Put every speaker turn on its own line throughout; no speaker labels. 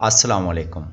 अस्सलाम वालेकुम।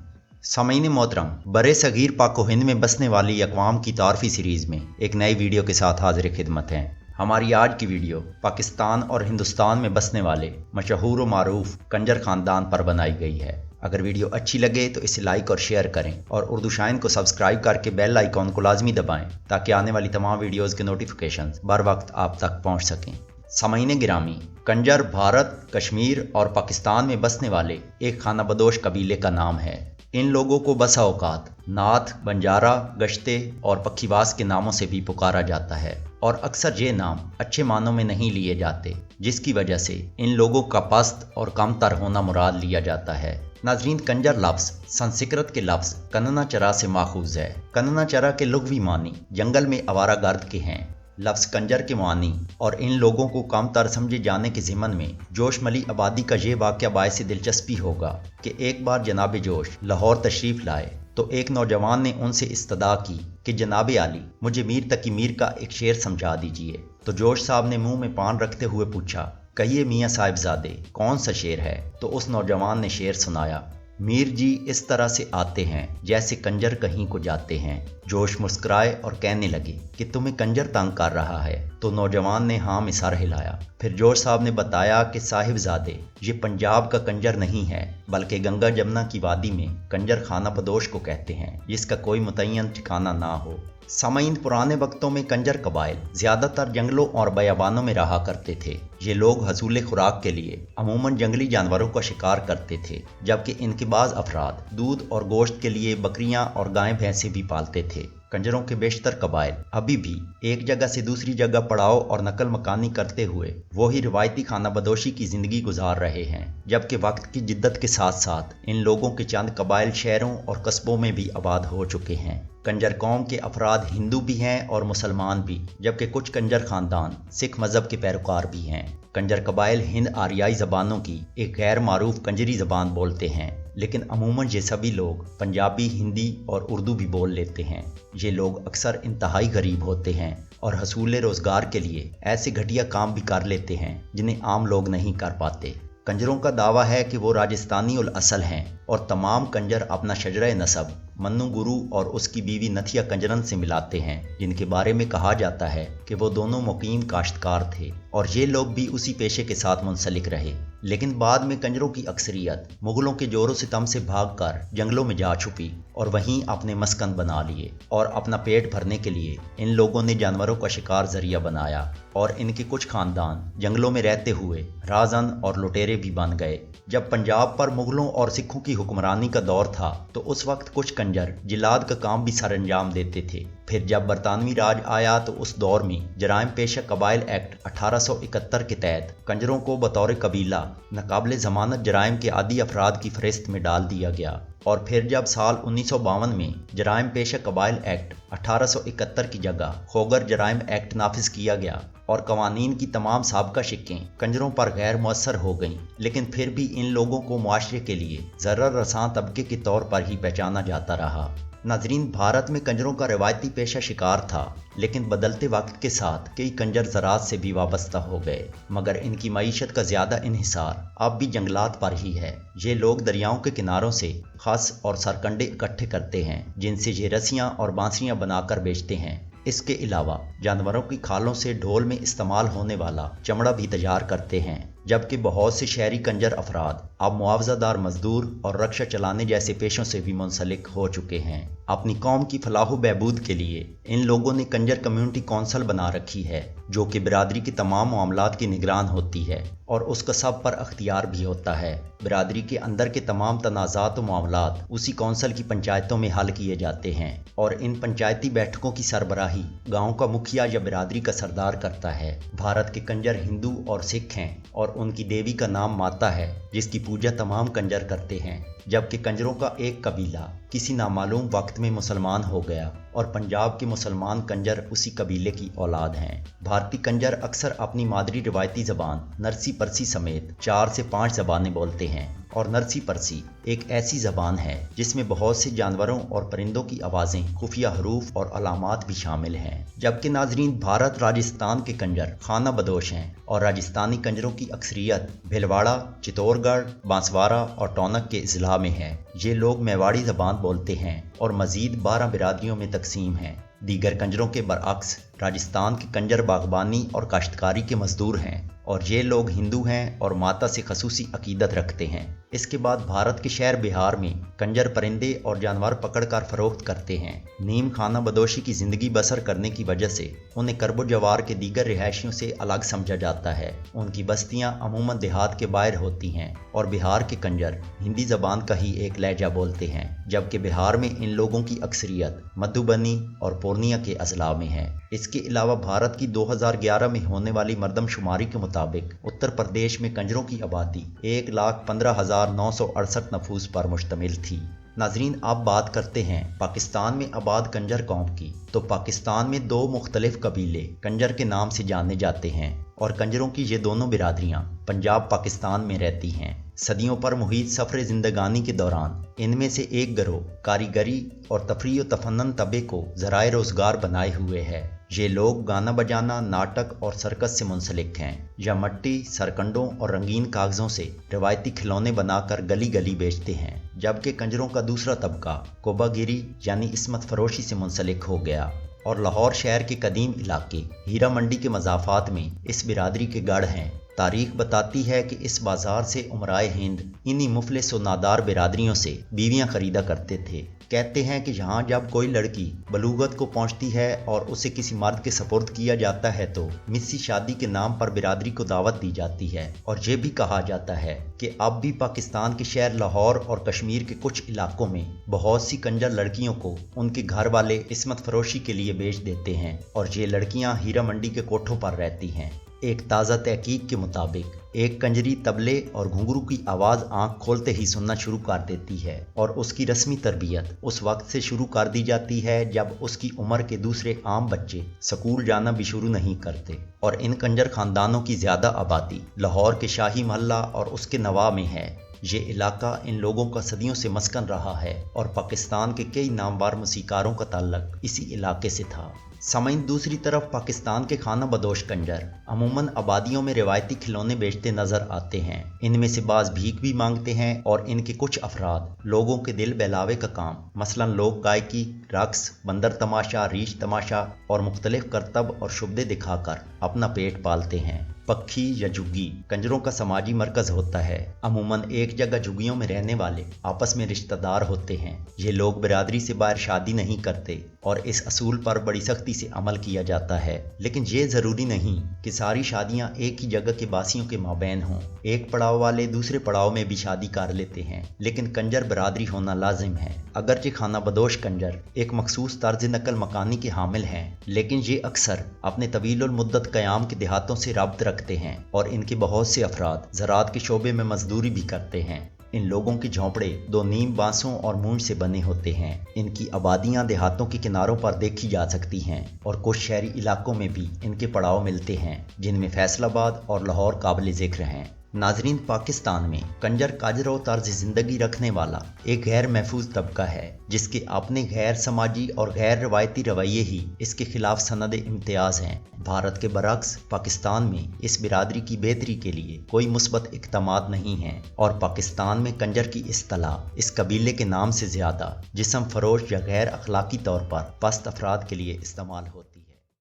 सामीन मोहतरम, बरे सगीर पाक हिंद में बसने वाली अक़वाम की तारफ़ी सीरीज़ में एक नई वीडियो के साथ हाजिर खिदमत हैं। हमारी आज की वीडियो पाकिस्तान और हिंदुस्तान में बसने वाले मशहूर व मारूफ कंजर ख़ानदान पर बनाई गई है। अगर वीडियो अच्छी लगे तो इसे लाइक और शेयर करें और उर्दू शाइन को सब्सक्राइब करके बेल आइकॉन को लाजमी दबाएं ताकि आने वाली तमाम वीडियोज़ के नोटिफिकेशन बर वक्त आप तक पहुँच सकें। सामीन गिरामी, कंजर भारत, कश्मीर और पाकिस्तान में बसने वाले एक खाना बदोश कबीले का नाम है। इन लोगों को बसा औकात नाथ, बंजारा, गश्ते और पखीवास के नामों से भी पुकारा जाता है और अक्सर ये नाम अच्छे मानों में नहीं लिए जाते, जिसकी वजह से इन लोगों का पस्त और कमतर होना मुराद लिया जाता है। नाजरीन, कंजर लफ्ज़ संस्कृत के लफ्ज़ कनना चरा से माखूज है। कनना चरा के लुग़वी मानी जंगल में आवारा गर्द के हैं। लफ्ज़ कंजर के मानी और इन लोगों को कम तर समझे जाने के ज़िमन में जोशमली आबादी का ये वाक़या बायस दिलचस्पी होगा कि एक बार जनाब जोश लाहौर तशरीफ़ लाए तो एक नौजवान ने उनसे इस्तदा की कि जनाब आली, मुझे मीर तकी मीर का एक शेर समझा दीजिए। तो जोश साहब ने मुंह में पान रखते हुए पूछा, कहिए मियाँ साहिबजादे, कौन सा शेर है? तो उस नौजवान ने शेर सुनाया, मीर जी इस तरह से आते हैं जैसे कंजर कहीं को जाते हैं। जोश मुस्कुराए और कहने लगे कि तुम्हें कंजर तंग कर रहा है। तो नौजवान ने हाँ में सर हिलाया। फिर जोश साहब ने बताया कि साहिबजादे, ये पंजाब का कंजर नहीं है बल्कि गंगा जमुना की वादी में कंजर खाना बदोश को कहते हैं, जिसका कोई मुतय्यन ठिकाना ना हो। सामीन, पुराने वक्तों में कंजर कबाइल ज़्यादातर जंगलों और बयाबानों में रहा करते थे। ये लोग हसूल खुराक के लिए अमूमन जंगली जानवरों का शिकार करते थे, जबकि इनके बाज़ अफराद दूध और गोश्त के लिए बकरियां और गायें भैंसें भी पालते थे। कंजरों के बेशतर कबाइल अभी भी एक जगह से दूसरी जगह पड़ाव और नकल मकानी करते हुए वही रिवायती खाना बदोशी की ज़िंदगी गुजार रहे हैं, जबकि वक्त की जिद्दत के साथ साथ इन लोगों के चंद कबाइल शहरों और कस्बों में भी आबाद हो चुके हैं। कंजर कौम के अफराद हिंदू भी हैं और मुसलमान भी, जबकि कुछ कंजर ख़ानदान सिख मज़हब के पैरोकार भी हैं। कंजर कबाइल हिंद आरियाई ज़बानों की एक गैर मारूफ कंजरी ज़बान बोलते हैं, लेकिन अमूमन ये सभी लोग पंजाबी, हिंदी और उर्दू भी बोल लेते हैं। ये लोग अक्सर इंतहाई गरीब होते हैं और हसूल रोज़गार के लिए ऐसे घटिया काम भी कर लेते हैं जिन्हें आम लोग नहीं कर पाते। कंजरों का दावा है कि वो राजस्थानी उल असल हैं और तमाम कंजर अपना शजरा नसब मन्नू गुरु और उसकी बीवी नथिया कंजरन से मिलाते हैं, जिनके बारे में कहा जाता है कि वो दोनों मुकीम काश्तकार थे और ये लोग भी उसी पेशे के साथ मुंसलिक रहे। लेकिन बाद में कंजरों की अक्सरियत मुगलों के जोरों सितम से भागकर जंगलों में जा छुपी और वहीं अपने मस्कन बना लिए और अपना पेट भरने के लिए इन लोगों ने जानवरों का शिकार जरिया बनाया और इनके कुछ खानदान जंगलों में रहते हुए राजन और लुटेरे भी बन गए। जब पंजाब पर मुगलों और सिखों की हुक्मरानी का दौर था तो उस वक्त कुछ कंजर जिलाद का काम भी सर अंजाम देते थे। फिर जब बरतानवी राज आया तो उस दौर में जराइम पेशा कबाइल एक्ट 1871 के तहत कंजरों को बतौर कबीला नाकाबिले ज़मानत जराइम के आदी अफराद की फहरिस्त में डाल दिया गया। और फिर जब साल 1952 में जराइम पेशा कबाइल एक्ट 1871 की जगह खोगर जराइम एक्ट नाफिज किया गया और कवानीन की तमाम साबका शिक्कें कंजरों पर गैर मुअस्सर हो गईं, लेकिन फिर भी इन लोगों को मुआशरे के लिए ज़र्र रसां तबके के तौर पर ही पहचाना जाता रहा। नाजरीन, भारत में कंजरों का रवायती पेशा शिकार था, लेकिन बदलते वक्त के साथ कई कंजर ज़राअत से भी वाबस्ता हो गए, मगर इनकी मईशत का ज़्यादा इन्हिसार अब भी जंगलात पर ही है। ये लोग दरियाओं के किनारों से खस और सरकंडे इकट्ठे करते हैं, जिनसे ये रस्सियाँ और बांसुरियाँ बनाकर बेचते हैं। इसके अलावा जानवरों की खालों से ढोल में इस्तेमाल होने वाला चमड़ा भी तैयार करते हैं, जबकि बहुत से शहरी कंजर अफराद अब मुआवजादार मजदूर और रक्षा चलाने जैसे पेशों से भी मुंसलिक हो चुके हैं। अपनी कौम की फलाह बहबूद के लिए इन लोगों ने कंजर कम्युनिटी कौंसल बना रखी है, जो कि बिरादरी के तमाम मामलात की निगरान होती है और उसका सब पर अख्तियार भी होता है। बिरादरी के अंदर के तमाम तनाज़ात व मामलात उसी कौंसल की पंचायतों में हल किए जाते हैं और इन पंचायती बैठकों की सरबराही गाँव का मुखिया या बिरादरी का सरदार करता है। भारत के कंजर हिंदू और सिख हैं और उनकी देवी का नाम माता है, जिसकी पूजा तमाम कंजर करते हैं, जबकि कंजरों का एक कबीला किसी नामालूम वक्त में मुसलमान हो गया और पंजाब के मुसलमान कंजर उसी कबीले की औलाद हैं। भारतीय कंजर अक्सर अपनी मादरी रिवायती ज़बान नरसी परसी समेत 4 से 5 ज़बानें बोलते हैं اور نرسی پرسی ایک ایسی زبان ہے جس میں بہت سے جانوروں اور پرندوں کی آوازیں، خفیہ حروف اور علامات بھی شامل ہیں۔ جبکہ ناظرین، بھارت راجستھان کے کنجر خانہ بدوش ہیں اور راجستھانی کنجروں کی اکثریت بھلواڑہ، چتور گڑھ، بانسوارہ اور ٹونک کے اضلاع میں ہے۔ یہ لوگ میواڑی زبان بولتے ہیں اور مزید 12 برادریوں میں تقسیم ہیں۔ دیگر کنجروں کے برعکس راجستھان کے کنجر باغبانی اور کاشتکاری کے مزدور ہیں اور یہ لوگ ہندو ہیں اور ماتا سے خصوصی عقیدت رکھتے ہیں۔ اس کے بعد بھارت کے شہر بہار میں کنجر پرندے اور جانور پکڑ کر فروخت کرتے ہیں۔ نیم خانہ بدوشی کی زندگی بسر کرنے کی وجہ سے انہیں کرب و جوار کے دیگر رہائشیوں سے الگ سمجھا جاتا ہے۔ ان کی بستیاں عموماً دیہات کے باہر ہوتی ہیں اور بہار کے کنجر ہندی زبان کا ہی ایک لہجہ بولتے ہیں، جبکہ بہار میں ان لوگوں کی اکثریت مدھوبنی اور پورنیہ کے اضلاع میں ہے۔ اس کے علاوہ بھارت کی 2011 میں ہونے والی مردم شماری کے مطابق اتر پردیش میں کنجروں کی آبادی 1,15,968 نفوس پر مشتمل تھی۔ ناظرین، آپ بات کرتے ہیں پاکستان میں آباد کنجر قوم کی، تو پاکستان میں 2 مختلف قبیلے کنجر کے نام سے جانے جاتے ہیں اور کنجروں کی یہ دونوں برادریاں پنجاب پاکستان میں رہتی ہیں۔ صدیوں پر محیط سفر زندگانی کے دوران ان میں سے ایک گروہ کاریگری اور تفریح و تفنن طبع کو ذرائع روزگار بنائے ہوئے ہے۔ یہ لوگ گانا بجانا، ناٹک اور سرکس سے منسلک ہیں یا مٹی، سرکنڈوں اور رنگین کاغذوں سے روایتی کھلونے بنا کر گلی گلی بیچتے ہیں۔ جبکہ کنجروں کا دوسرا طبقہ کوبہ گیری یعنی عصمت فروشی سے منسلک ہو گیا اور لاہور شہر کے قدیم علاقے ہیرا منڈی کے مضافات میں اس برادری کے گڑھ ہیں۔ تاریخ بتاتی ہے کہ اس بازار سے امرائے ہند انہی مفلس و نادار برادریوں سے بیویاں خریدا کرتے تھے۔ کہتے ہیں کہ یہاں جب کوئی لڑکی بلوغت کو پہنچتی ہے اور اسے کسی مرد کے سپرد کیا جاتا ہے تو مسی شادی کے نام پر برادری کو دعوت دی جاتی ہے، اور یہ بھی کہا جاتا ہے کہ اب بھی پاکستان کے شہر لاہور اور کشمیر کے کچھ علاقوں میں بہت سی کنجر لڑکیوں کو ان کے گھر والے عصمت فروشی کے لیے بیچ دیتے ہیں اور یہ لڑکیاں ہیرا منڈی کے کوٹھوں پر رہتی ہیں۔ ایک تازہ تحقیق کے مطابق ایک کنجری طبلے اور گھنگرو کی آواز آنکھ کھولتے ہی سننا شروع کر دیتی ہے اور اس کی رسمی تربیت اس وقت سے شروع کر دی جاتی ہے جب اس کی عمر کے دوسرے عام بچے سکول جانا بھی شروع نہیں کرتے۔ اور ان کنجر خاندانوں کی زیادہ آبادی لاہور کے شاہی محلہ اور اس کے نواح میں ہے۔ یہ علاقہ ان لوگوں کا صدیوں سے مسکن رہا ہے اور پاکستان کے کئی نامور موسیقاروں کا تعلق اسی علاقے سے تھا۔ سامعین، دوسری طرف پاکستان کے خانہ بدوش کنجر عموماً آبادیوں میں روایتی کھلونے بیچتے نظر آتے ہیں۔ ان میں سے بعض بھیک بھی مانگتے ہیں اور ان کے کچھ افراد لوگوں کے دل بہلاوے کا کام مثلاً لوک گائکی، رقص، بندر تماشا، ریچھ تماشا اور مختلف کرتب اور شبدے دکھا کر اپنا پیٹ پالتے ہیں۔ پکھی یا جھگی کنجروں کا سماجی مرکز ہوتا ہے۔ عموماً ایک جگہ جھگیوں میں رہنے والے آپس میں رشتہ دار ہوتے ہیں۔ یہ لوگ برادری سے باہر شادی نہیں کرتے اور اس اصول پر بڑی سختی سے عمل کیا جاتا ہے، لیکن یہ ضروری نہیں کہ ساری شادیاں ایک ہی جگہ کے باسیوں کے مابین ہوں۔ ایک پڑاؤ والے دوسرے پڑاؤ میں بھی شادی کر لیتے ہیں، لیکن کنجر برادری ہونا لازم ہے۔ اگرچہ خانہ بدوش کنجر ایک مخصوص طرز نقل مکانی کے حامل ہیں، لیکن یہ اکثر اپنے طویل المدت قیام کے دیہاتوں سے رابط رکھتے ہیں اور ان کے بہت سے افراد زراعت کے شعبے میں مزدوری بھی کرتے ہیں۔ ان لوگوں کے جھونپڑے 2 نیم بانسوں اور مونج سے بنے ہوتے ہیں۔ ان کی آبادیاں دیہاتوں کے کناروں پر دیکھی جا سکتی ہیں اور کچھ شہری علاقوں میں بھی ان کے پڑاؤ ملتے ہیں، جن میں فیصل آباد اور لاہور قابل ذکر ہیں۔ ناظرین، پاکستان میں کنجر کاجر و طرز زندگی رکھنے والا ایک غیر محفوظ طبقہ ہے جس کے اپنے غیر سماجی اور غیر روایتی رویے ہی اس کے خلاف سند امتیاز ہیں۔ بھارت کے برعکس پاکستان میں اس برادری کی بہتری کے لیے کوئی مثبت اقدامات نہیں ہیں اور پاکستان میں کنجر کی اصطلاح اس قبیلے کے نام سے زیادہ جسم فروش یا غیر اخلاقی طور پر پست افراد کے لیے استعمال ہوتی ہے۔